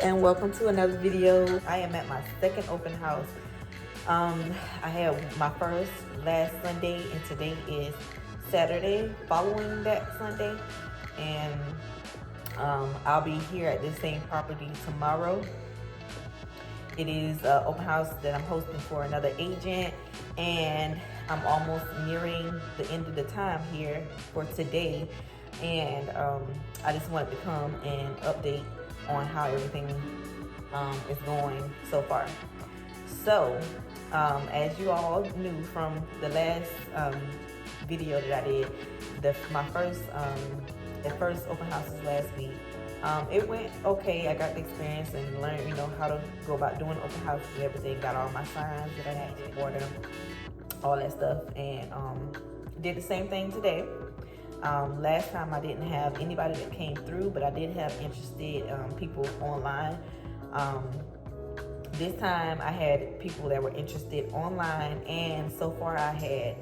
and welcome to another video. I am at my second open house. I had my first last Sunday, and today is Saturday following that Sunday, and I'll be here at this same property tomorrow. It is an open house that I'm hosting for another agent, and I'm almost nearing the end of the time here for today, and I just wanted to come and update on how everything is going so far. So, as you all knew from the last video that I did, my first open houses last week, it went okay. I got the experience and learned, how to go about doing open houses and everything. Got all my signs that I had to order, all that stuff, and did the same thing today. Last time I didn't have anybody that came through, but I did have interested people online. This time I had people that were interested online, and so far I had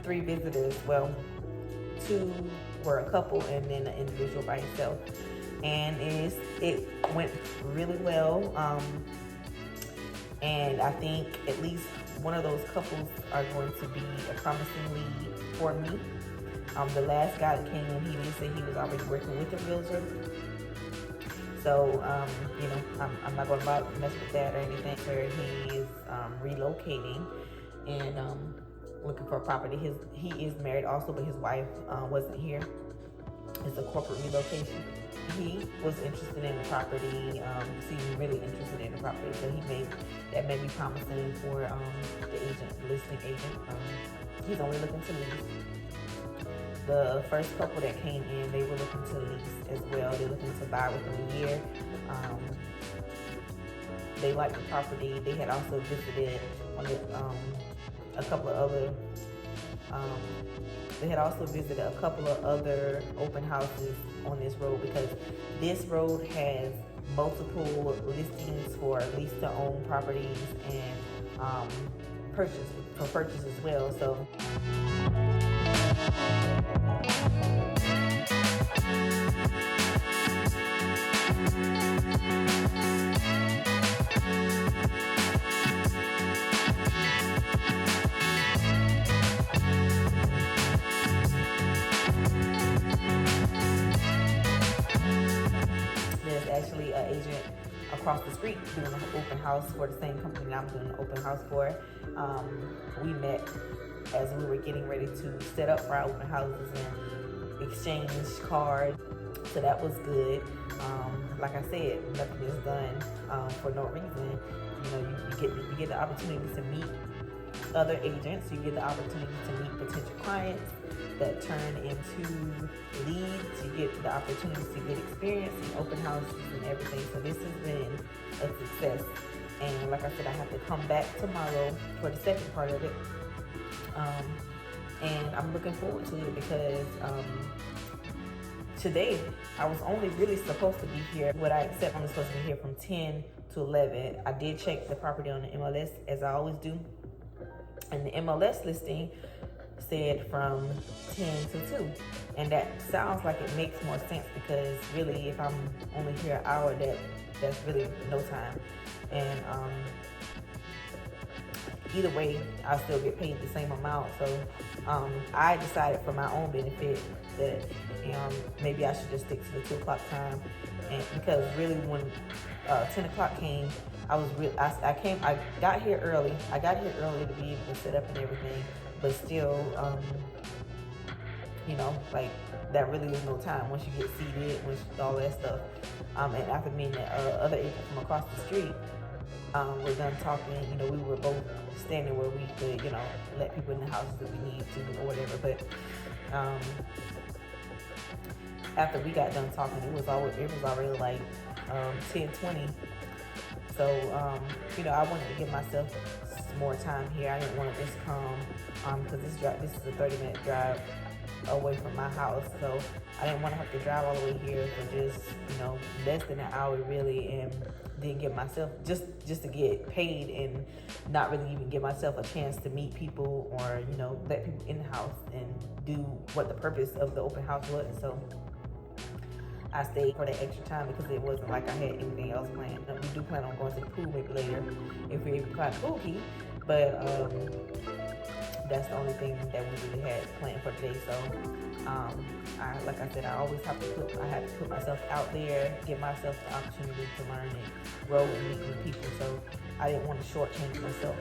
3 visitors. Well, 2 were a couple and then an individual by himself, and it went really well. And I think at least one of those couples are going to be a promising lead for me. The last guy that came in, he did say he was already working with a realtor. So, I'm not going to mess with that or anything. So he is relocating and looking for a property. He is married also, but his wife wasn't here. It's a corporate relocation. He was interested in the property, seemed really interested in the property, so that may be promising for the listing agent. He's only looking to lease. The first couple that came in, they were looking to lease as well. They're looking to buy within a year. They liked the property. They had also visited a couple of other. They had also visited a couple of other open houses on this road, because this road has multiple listings for lease-to-own properties and purchase as well. So. There's actually an agent across the street doing an open house for the same company that I'm doing an open house for. We met as we were getting ready to set up for our open houses and exchange cards. So that was good. Like I said, nothing is done for no reason. You get the opportunity to meet other agents. You get the opportunity to meet potential clients that turn into leads. You get the opportunity to get experience in open houses and everything. So this has been a success. And like I said, I have to come back tomorrow for the second part of it. And I'm looking forward to it because today I was only really supposed to be here. What I accept, I'm supposed to be here from 10 to 11. I did check the property on the MLS, as I always do. And the MLS listing said from 10 to 2. And that sounds like it makes more sense, because really if I'm only here an hour, that's really no time. And either way, I still get paid the same amount. So I decided for my own benefit that maybe I should just stick to the 2 o'clock time. And because really when 10 o'clock came, I got here early. I got here early to be able to set up and everything, but still, like that really is no time once you get seated, all that stuff. And after meeting the other agent from across the street, we're done talking. We were both standing where we could, let people in the houses that we need to or whatever. But after we got done talking, it was already like 10:20. So I wanted to give myself more time here. I didn't want to just come because this is a 30-minute drive away from my house, so I didn't want to have to drive all the way here for just less than an hour really, and then give myself just to get paid and not really even give myself a chance to meet people or let people in the house and do what the purpose of the open house was. So I stayed for that extra time because it wasn't like I had anything else planned. We do plan on going to the pool maybe later if we find the pool key, but that's the only thing that we really had planned for today. So like I said, I always have to put myself out there, give myself the opportunity to learn and grow and meet new people. So I didn't want to shortchange myself.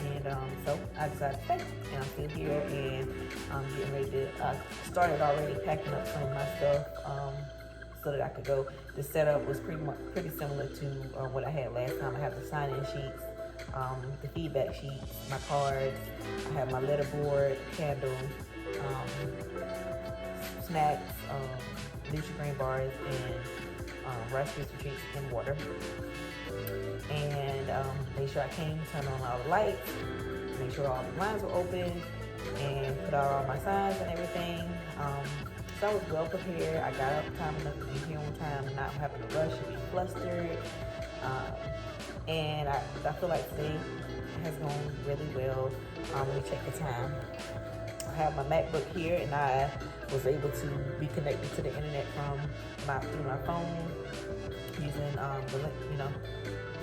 And so I decided to stay, and I'm still here, and I'm getting ready to, I started already packing up some of my stuff so that I could go. The setup was pretty similar to what I had last time. I have the sign-in sheets, the feedback sheets, my cards, I have my letter board, candles, snacks, Nutri-Grain bars, and Rice Krispie treats and water. And make sure I came, turned on all the lights, make sure all the blinds were open, and put out all my signs and everything. So I was well prepared. I got up time enough to be here on time, not having to rush and be flustered. And I feel like today has gone really well. Let me check the time. I have my MacBook here, and I was able to be connected to the internet through my phone using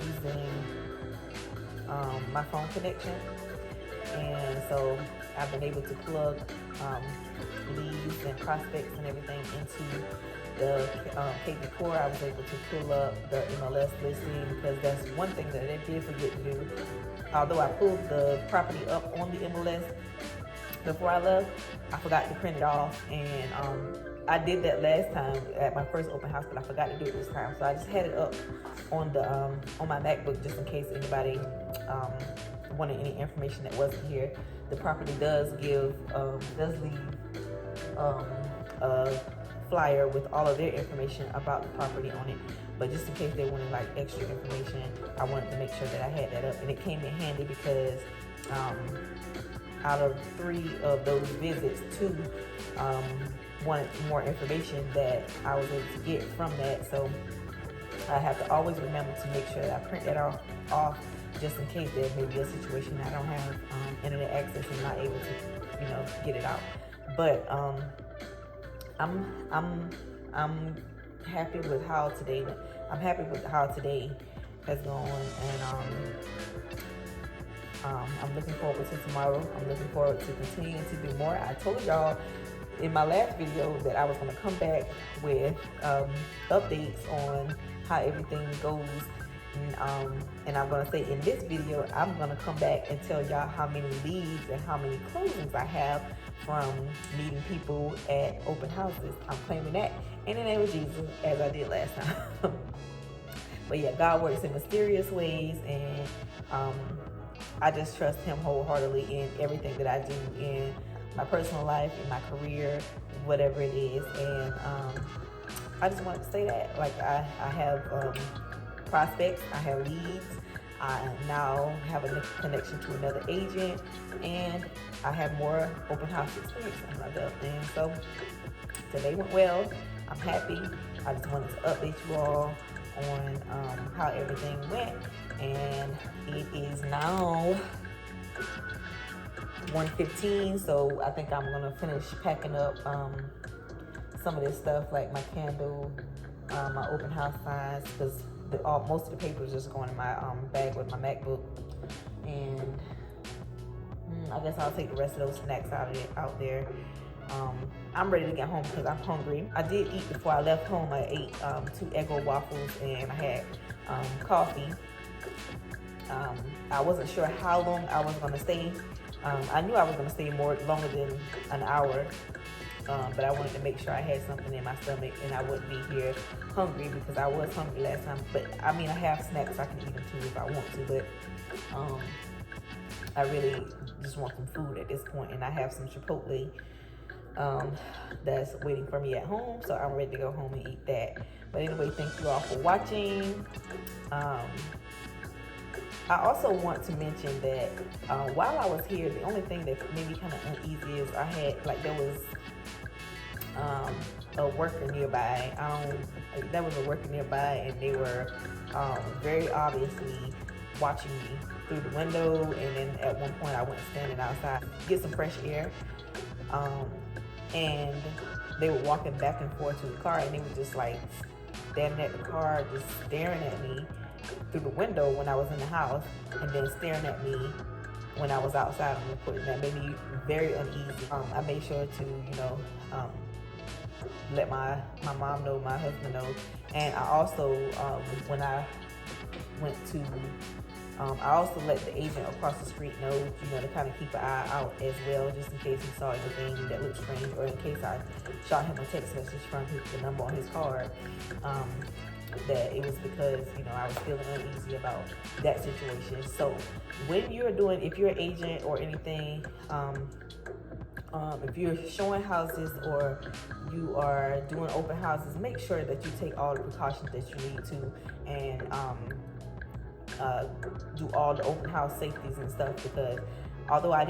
using my phone connection. And so I've been able to plug leads and prospects and everything into the KV Core. I was able to pull up the MLS listing because that's one thing that I did forget to do. Although I pulled the property up on the MLS before I left, I forgot to print it off, and I did that last time at my first open house, but I forgot to do it this time. So I just had it up on the on my MacBook just in case anybody wanted any information that wasn't here. The property does leave a flyer with all of their information about the property on it. But just in case they wanted like extra information, I wanted to make sure that I had that up, and it came in handy because out of 3 of those visits, 2 wanted more information that I was able to get from that. So I have to always remember to make sure that I print that off just in case there may be a situation I don't have internet access and not able to, get it out. But I'm happy with how today. I'm happy with how today has gone, and I'm looking forward to tomorrow. I'm looking forward to continuing to do more. I told y'all in my last video that I was going to come back with updates on how everything goes. And I'm going to say in this video, I'm going to come back and tell y'all how many leads and how many closings I have from meeting people at open houses. I'm claiming that in the name of Jesus, as I did last time. But yeah, God works in mysterious ways, and I just trust Him wholeheartedly in everything that I do in my personal life, in my career, whatever it is. And I just wanted to say that, like, I have prospects, I have leads, I now have a connection to another agent, and I have more open house experience under my belt. And so today went well. I'm happy. I just wanted to update you all on how everything went. And it is now 1:15, so I think I'm gonna finish packing up some of this stuff, like my candle, my open house signs, because most of the papers just going in my bag with my MacBook. And I guess I'll take the rest of those snacks out there. I'm ready to get home because I'm hungry. I did eat before I left home. I ate 2 Eggo waffles, and I had coffee. I wasn't sure how long I was going to stay. I knew I was going to stay longer than an hour, but I wanted to make sure I had something in my stomach and I wouldn't be here hungry, because I was hungry last time. But I mean, I have snacks, I can eat them too if I want to, but I really just want some food at this point, and I have some Chipotle that's waiting for me at home, so I'm ready to go home and eat that. But anyway, thank you all for watching. I also want to mention that while I was here, the only thing that made me kind of uneasy is there was a worker nearby. There was a worker nearby, and they were very obviously watching me through the window. And then at one point I went standing outside to get some fresh air. And they were walking back and forth to the car, and they were just like standing at the car, just staring at me through the window when I was in the house, and then staring at me when I was outside on the porch. That made me very uneasy. I made sure to, let my mom know, my husband know, and I also, when I went to, I also let the agent across the street know, to kind of keep an eye out as well, just in case he saw anything that looked strange, or in case I shot him a text message from the number on his card, that it was because, I was feeling uneasy about that situation. So when you're doing, if you're an agent or anything, if you're showing houses or you are doing open houses, make sure that you take all the precautions that you need to, and do all the open house safeties and stuff, because although I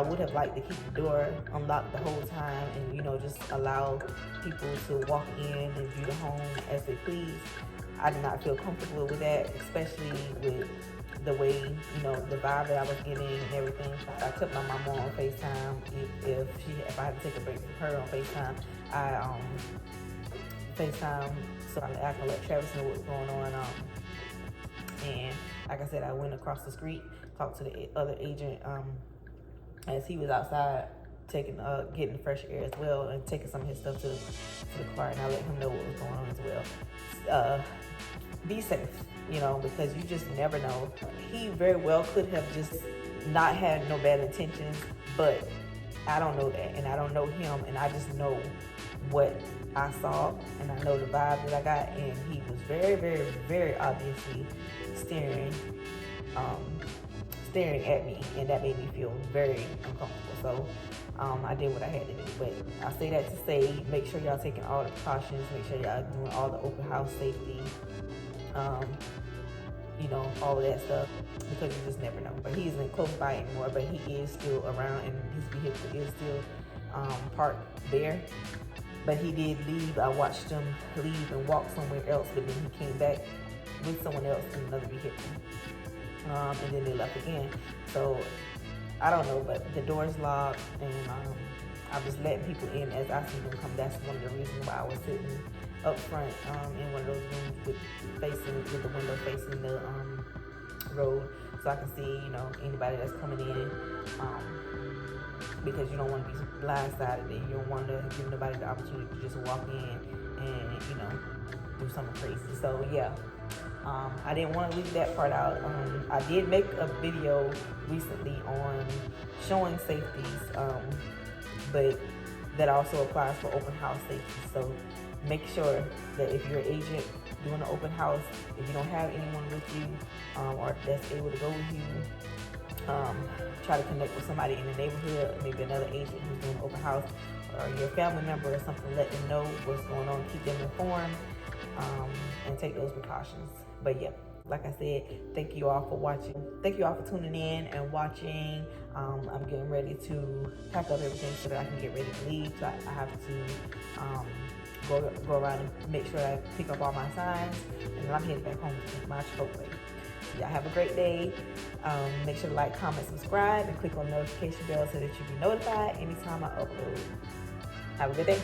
would have liked to keep the door unlocked the whole time and, just allow people to walk in and view the home as they please. I did not feel comfortable with that, especially with the way, the vibe that I was getting and everything. I took my mom on FaceTime. If I had to take a break from her on FaceTime, I FaceTime so I can let Travis know what's going on. And like I said, I went across the street, talked to the other agent as he was outside getting fresh air as well, and taking some of his stuff to the car, and I let him know what was going on as well. Be safe, because you just never know. He very well could have just not had no bad intentions, but I don't know that, and I don't know him, and I just know what I saw, and I know the vibe that I got, and he was very, very, very obviously staring at me, and that made me feel very uncomfortable. So I did what I had to do. But I say that to say, make sure y'all taking all the precautions, make sure y'all doing all the open house safety, all of that stuff, because you just never know. But he isn't close by anymore, but he is still around, and his vehicle is still parked there. But he did leave. I watched him leave and walk somewhere else, but then he came back with someone else in another vehicle. And then they left again. So I don't know, but the door's locked, and I was letting people in as I see them come. That's one of the reasons why I was sitting up front in one of those rooms with the window facing the road, so I can see anybody that's coming in, because you don't want to be blindsided, and you don't want to give nobody the opportunity to just walk in and do something crazy. So yeah. I didn't want to leave that part out. I did make a video recently on showing safeties, but that also applies for open house safety. So make sure that if you're an agent doing an open house, if you don't have anyone with you or that's able to go with you, try to connect with somebody in the neighborhood, maybe another agent who's doing an open house, or your family member or something. Let them know what's going on, keep them informed, and take those precautions. But yeah, like I said, thank you all for watching. Thank you all for tuning in and watching. I'm getting ready to pack up everything so that I can get ready to leave. So I have to go around and make sure I pick up all my signs, and then I'm heading back home to eat my Chipotle. So y'all have a great day. Make sure to like, comment, subscribe, and click on the notification bell so that you'll be notified anytime I upload. Have a good day.